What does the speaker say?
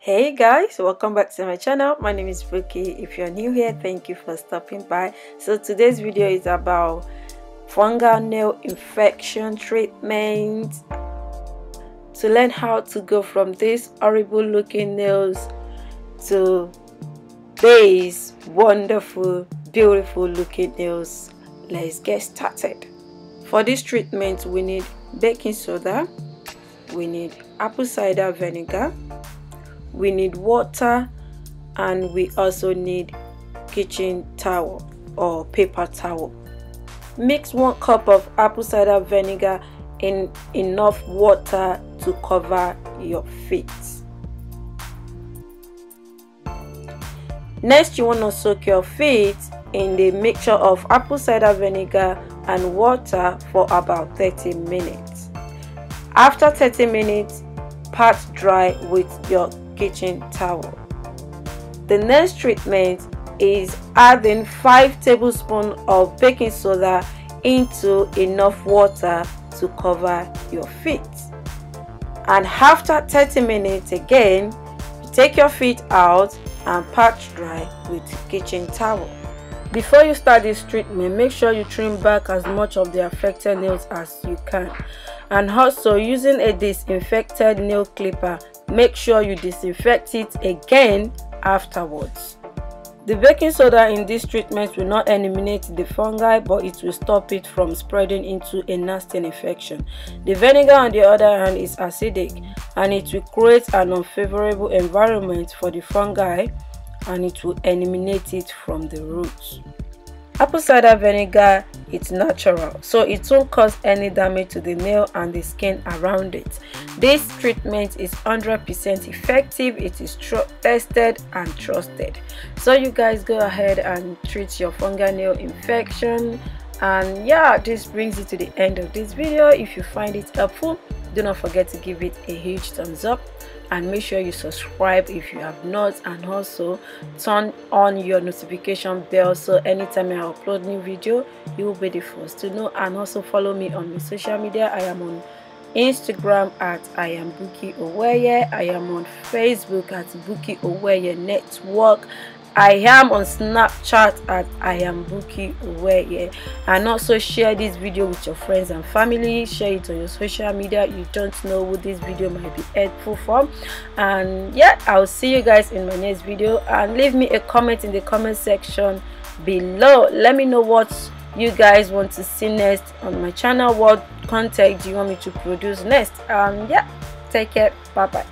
Hey guys, welcome back to my channel. My name is Buki. If you're new here, thank you for stopping by. So today's video is about fungal nail infection treatment, to learn how to go from these horrible looking nails to these wonderful, beautiful looking nails. Let's get started. For this treatment, we need baking soda, we need apple cider vinegar, we need water, and we also need kitchen towel or paper towel. Mix 1 cup of apple cider vinegar in enough water to cover your feet. Next, you want to soak your feet in the mixture of apple cider vinegar and water for about 30 minutes. After 30 minutes, pat dry with your kitchen towel. The next treatment is adding 5 tablespoons of baking soda into enough water to cover your feet. And after 30 minutes again, take your feet out and pat dry with kitchen towel. Before you start this treatment, make sure you trim back as much of the affected nails as you can. And also, using a disinfected nail clipper, make sure you disinfect it again afterwards. The baking soda in this treatment will not eliminate the fungi, but it will stop it from spreading into a nasty infection. The vinegar, on the other hand, is acidic and it will create an unfavorable environment for the fungi and it will eliminate it from the roots. Apple cider vinegar is natural, so it won't cause any damage to the nail and the skin around it. This treatment is 100% effective. It is tested and trusted. So you guys go ahead and treat your fungal nail infection. And yeah, this brings it to the end of this video. If you find it helpful, do not forget to give it a huge thumbs up and make sure you subscribe if you have not, and also turn on your notification bell so anytime I upload new video you will be the first to know. And also follow me on my social media. I am on Instagram at I am Buki Oweye. I am on Facebook at Buki Oweye Network. I am on Snapchat at I am Buki Oweye. And also share this video with your friends and family. Share it on your social media. You don't know who this video might be helpful for. And yeah, I'll see you guys in my next video. And leave me a comment in the comment section below. Let me know what you guys want to see next on my channel. What content do you want me to produce next? Yeah, take care. Bye bye.